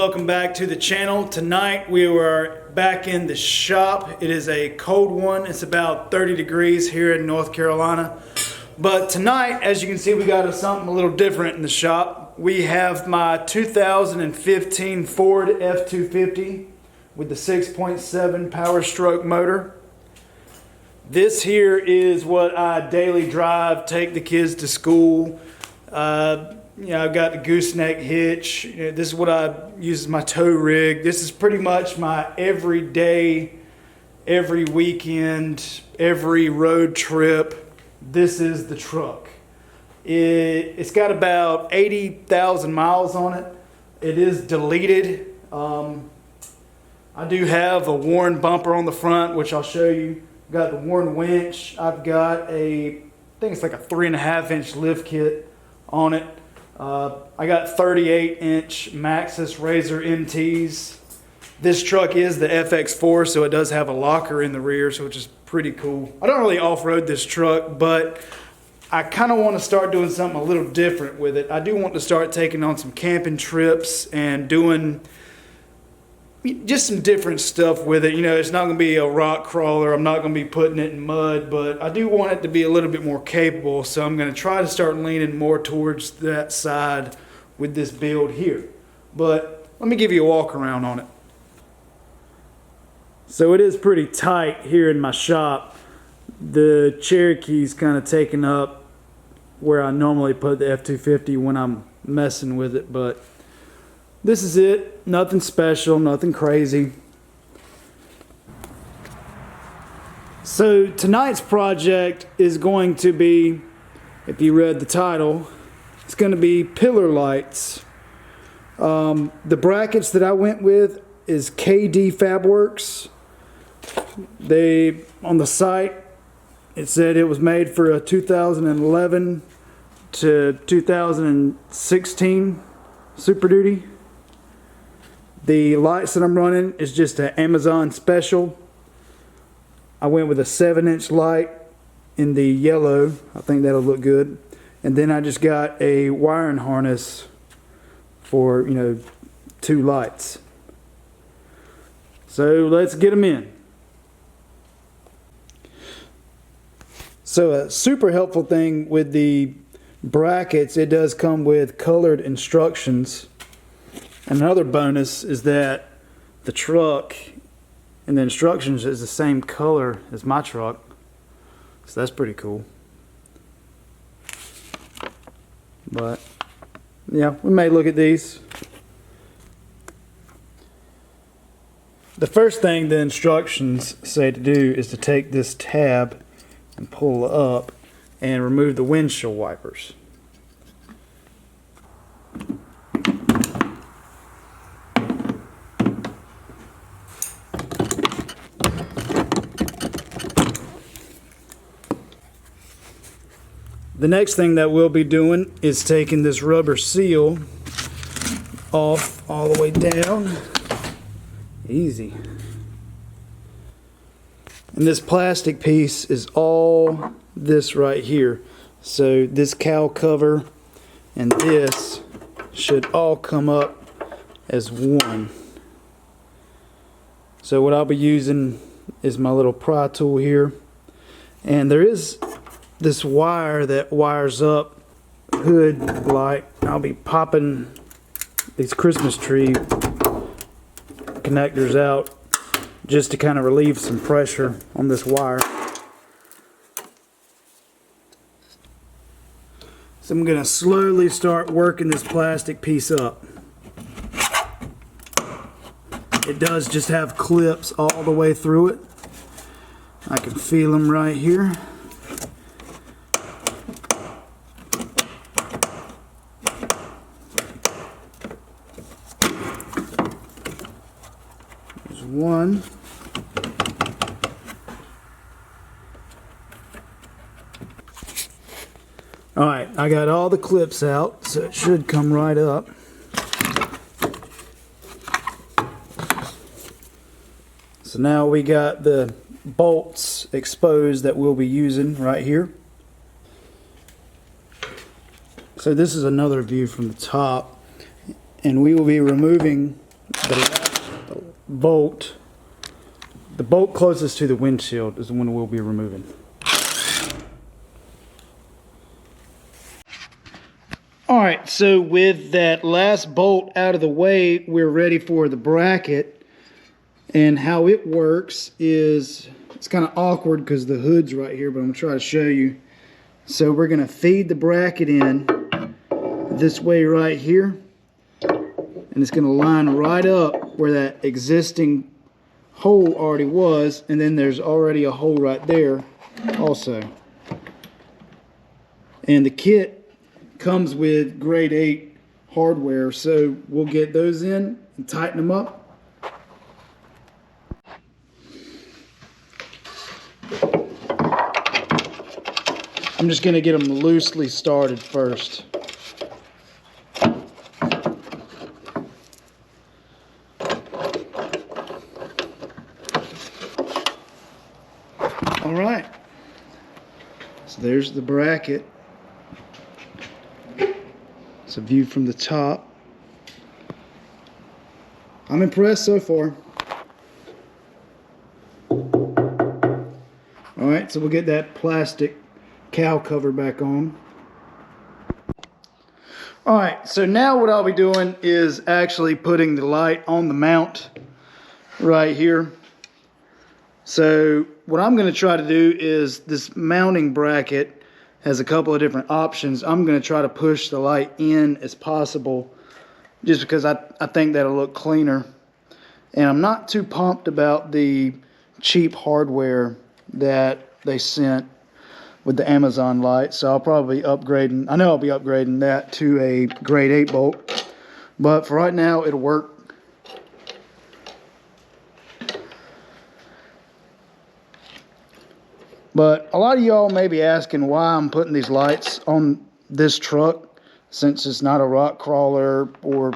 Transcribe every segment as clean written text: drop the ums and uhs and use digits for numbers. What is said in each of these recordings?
welcome back to the channel. Tonight we are back in the shop. It is a cold one. It's about 30 degrees here in North Carolina. But tonight, as you can see, we got something a little different in the shop. We have my 2015 Ford F-250 with the 6.7 power stroke motor. This here is what I daily drive, take the kids to school. I've got the gooseneck hitch. This is what I use as my tow rig. This is pretty much my everyday, every weekend, every road trip. This is the truck. It's got about 80,000 miles on it. It is deleted. I do have a worn bumper on the front, which I'll show you. I've got the worn winch. I've got I think it's like a 3.5-inch lift kit on it. I got 38-inch Maxxis Razor MTs. This truck is the FX4, so it does have a locker in the rear, so which is pretty cool. I don't really off-road this truck, but I kind of want to start doing something a little different with it. I do want to start taking on some camping trips and doing just some different stuff with it. It's not going to be a rock crawler. I'm not going to be putting it in mud, but I do want it to be a little bit more capable, so I'm going to try to start leaning more towards that side with this build here. But let me give you a walk around on it. So it is pretty tight here in my shop. The Cherokee's kind of taking up where I normally put the F-250 when I'm messing with it, but this is it. Nothing special, nothing crazy. So tonight's project is going to be, if you read the title, it's going to be pillar lights. The brackets that I went with is KD Fabworks. On the site, it said it was made for a 2011 to 2016 Super Duty. The lights that I'm running is just an Amazon special. I went with a 7-inch light in the yellow. I think that'll look good. And then I just got a wiring harness for, 2 lights. So let's get them in. So a super helpful thing with the brackets, it does come with colored instructions. Another bonus is that the truck and the instructions is the same color as my truck, so that's pretty cool. But yeah, we may look at these. The first thing the instructions say to do is to take this tab and pull up and remove the windshield wipers. The next thing that we'll be doing is taking this rubber seal off all the way down. Easy. And this plastic piece is all this right here. So this cowl cover and this should all come up as one. So what I'll be using is my little pry tool here. And there is this wire that wires up hood light. I'll be popping these Christmas tree connectors out just to kind of relieve some pressure on this wire. So I'm going to slowly start working this plastic piece up. It does just have clips all the way through it. I can feel them right here. There's one. Alright, I got all the clips out, so it should come right up. So now we got the bolts exposed that we'll be using right here. So this is another view from the top, and we will be removing the bolt, the bolt closest to the windshield is the one we'll be removing. All right, so with that last bolt out of the way, we're ready for the bracket. And how it works is, it's kind of awkward because the hood's right here, but I'm gonna try to show you. So we're gonna feed the bracket in this way right here. And it's gonna line right up where that existing hole already was. And then there's already a hole right there also. And the kit comes with grade 8 hardware, so we'll get those in and tighten them up. I'm just going to get them loosely started first. All right, so there's the bracket. It's a view from the top. I'm impressed so far. All right, so we'll get that plastic cowl cover back on. All right, so now what I'll be doing is actually putting the light on the mount right here. So what I'm going to try to do is, this mounting bracket has a couple of different options. I'm going to try to push the light in as possible just because I think that'll look cleaner. And I'm not too pumped about the cheap hardware that they sent with the Amazon light, so I'll probably be upgrading. I know I'll be upgrading that to a grade 8 bolt, but for right now it'll work. But a lot of y'all may be asking why I'm putting these lights on this truck, since it's not a rock crawler or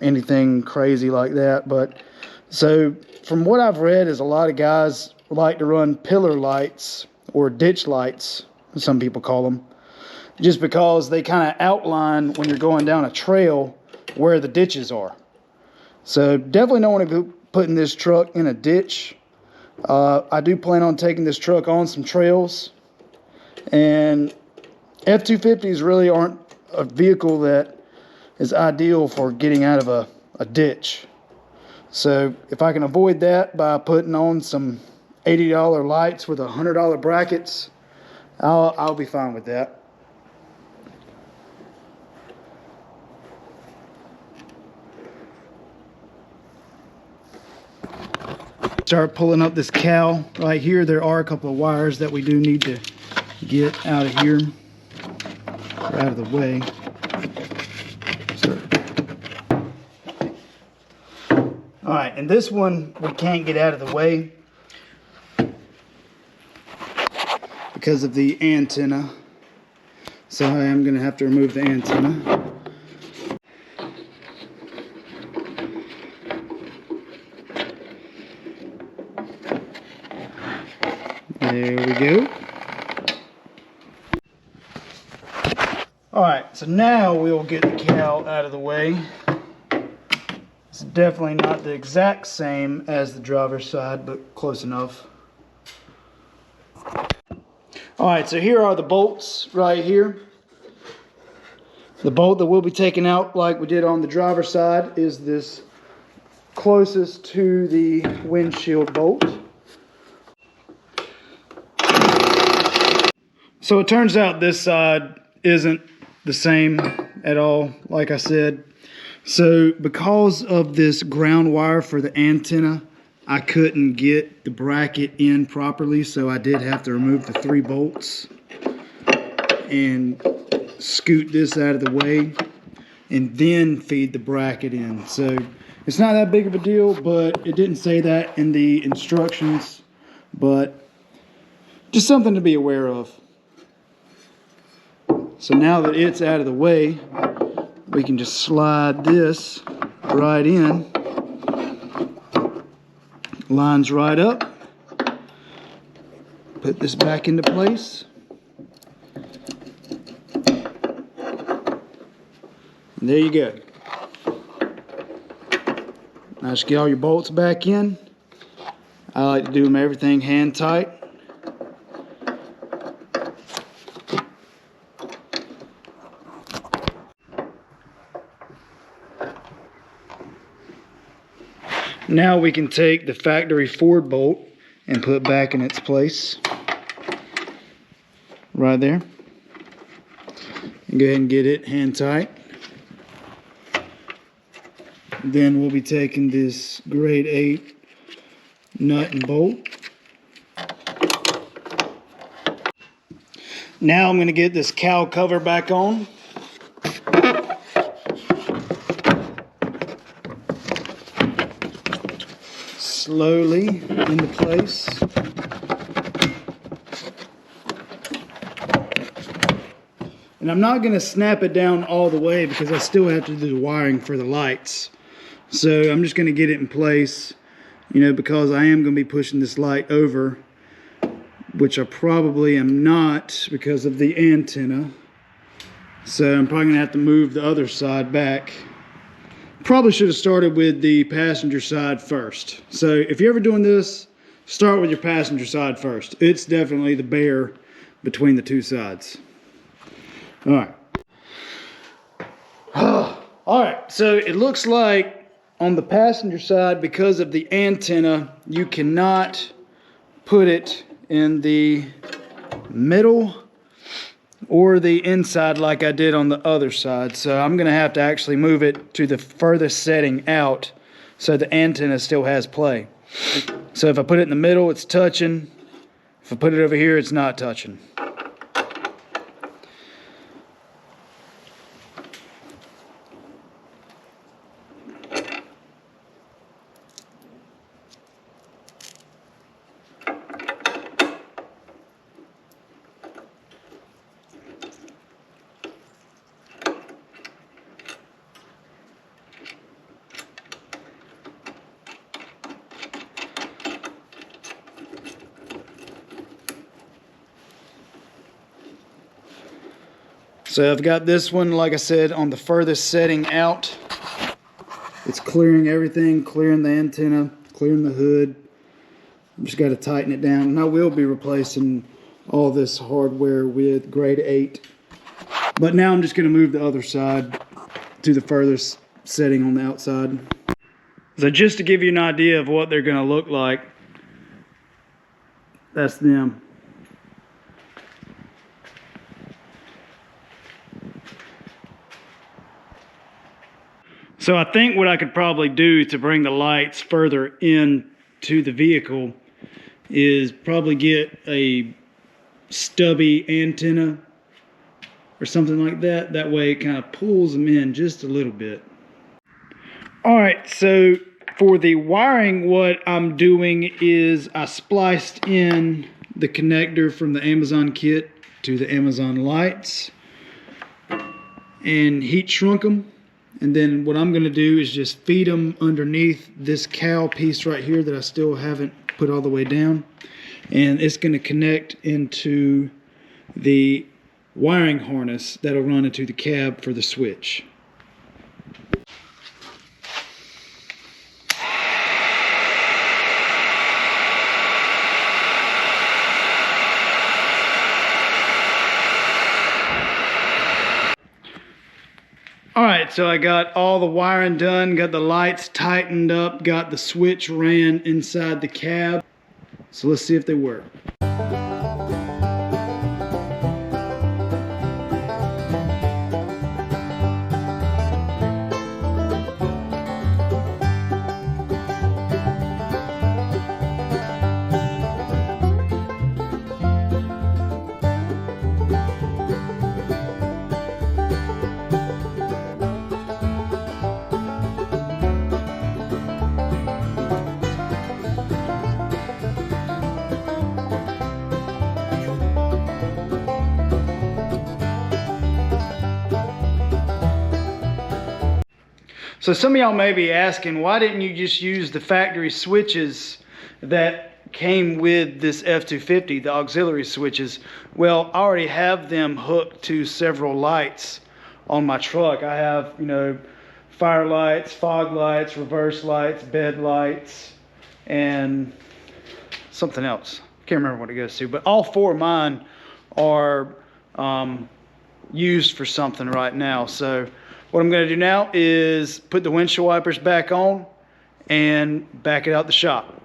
anything crazy like that. But so from what I've read is a lot of guys like to run pillar lights or ditch lights, some people call them, just because they kind of outline when you're going down a trail where the ditches are. So definitely don't want to go putting this truck in a ditch. I do plan on taking this truck on some trails, and F-250s really aren't a vehicle that is ideal for getting out of a ditch. So if I can avoid that by putting on some $80 lights with $100 brackets, I'll be fine with that. Start pulling up this cowl right here. There are a couple of wires that we do need to get out of here, or out of the way. All right, and this one we can't get out of the way because of the antenna. So I am going to have to remove the antenna. There we go. All right, so now we'll get the cowl out of the way. It's definitely not the exact same as the driver's side, but close enough. All right, so here are the bolts right here. The bolt that we'll be taking out, like we did on the driver's side, is this closest to the windshield bolt. So it turns out this side isn't the same at all, like I said. So because of this ground wire for the antenna, I couldn't get the bracket in properly, so I did have to remove the 3 bolts and scoot this out of the way and then feed the bracket in. So it's not that big of a deal, but it didn't say that in the instructions, but just something to be aware of. So now that it's out of the way, we can just slide this right in. Lines right up. Put this back into place. And there you go. Now just get all your bolts back in. I like to do them everything hand tight. Now we can take the factory forward bolt and put it back in its place. Right there. And go ahead and get it hand tight. Then we'll be taking this grade 8 nut and bolt. Now I'm going to get this cowl cover back on. Slowly into place. And I'm not going to snap it down all the way because I still have to do the wiring for the lights. So I'm just going to get it in place, you know, because I am going to be pushing this light over, which I probably am not because of the antenna. So I'm probably going to have to move the other side back. Probably should have started with the passenger side first. So if you're ever doing this, start with your passenger side first. It's definitely the bear between the two sides. All right. All right, so it looks like on the passenger side, because of the antenna, you cannot put it in the middle or the inside like I did on the other side. So I'm going to have to actually move it to the furthest setting out so the antenna still has play. So if I put it in the middle, it's touching. If I put it over here, it's not touching. So I've got this one, like I said, on the furthest setting out. It's clearing everything, clearing the antenna, clearing the hood. I've just got to tighten it down. And I will be replacing all this hardware with grade 8. But now I'm just going to move the other side to the furthest setting on the outside. So just to give you an idea of what they're going to look like, that's them. So I think what I could probably do to bring the lights further into the vehicle is probably get a stubby antenna or something like that. That way it kind of pulls them in just a little bit. All right, so for the wiring, what I'm doing is I spliced in the connector from the Amazon kit to the Amazon lights and heat shrunk them. And then what I'm going to do is just feed them underneath this cowl piece right here that I still haven't put all the way down. And it's going to connect into the wiring harness that'll run into the cab for the switch. Alright, so I got all the wiring done, got the lights tightened up, got the switch ran inside the cab. So let's see if they work. So some of y'all may be asking, why didn't you just use the factory switches that came with this F-250, the auxiliary switches? Well, I already have them hooked to several lights on my truck. I have, fire lights, fog lights, reverse lights, bed lights, and something else. Can't remember what it goes to, but all 4 of mine are used for something right now. So what I'm going to do now is put the windshield wipers back on and back it out the shop.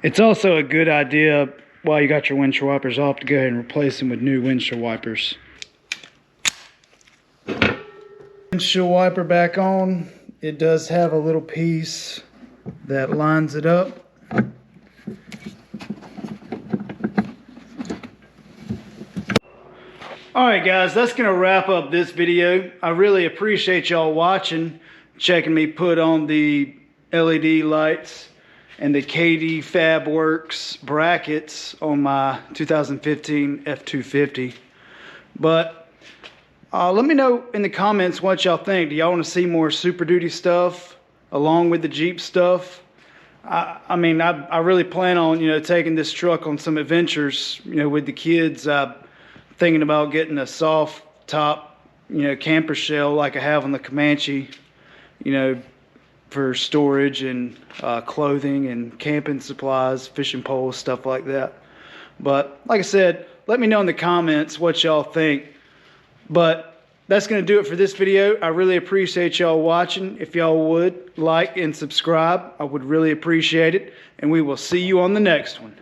It's also a good idea while you got your windshield wipers off to go ahead and replace them with new windshield wipers. Windshield wiper back on. It does have a little piece that lines it up. Alright guys, that's going to wrap up this video. I really appreciate y'all watching, checking me put on the LED lights and the KD Fabworks brackets on my 2015 F-250. But let me know in the comments what y'all think. Do y'all want to see more Super Duty stuff along with the Jeep stuff? I mean, I really plan on, taking this truck on some adventures, with the kids. Thinking about getting a soft top, camper shell like I have on the Comanche, for storage and clothing and camping supplies, fishing poles, stuff like that. But like I said, let me know in the comments what y'all think. But that's going to do it for this video. I really appreciate y'all watching. If y'all would like and subscribe, I would really appreciate it. And we will see you on the next one.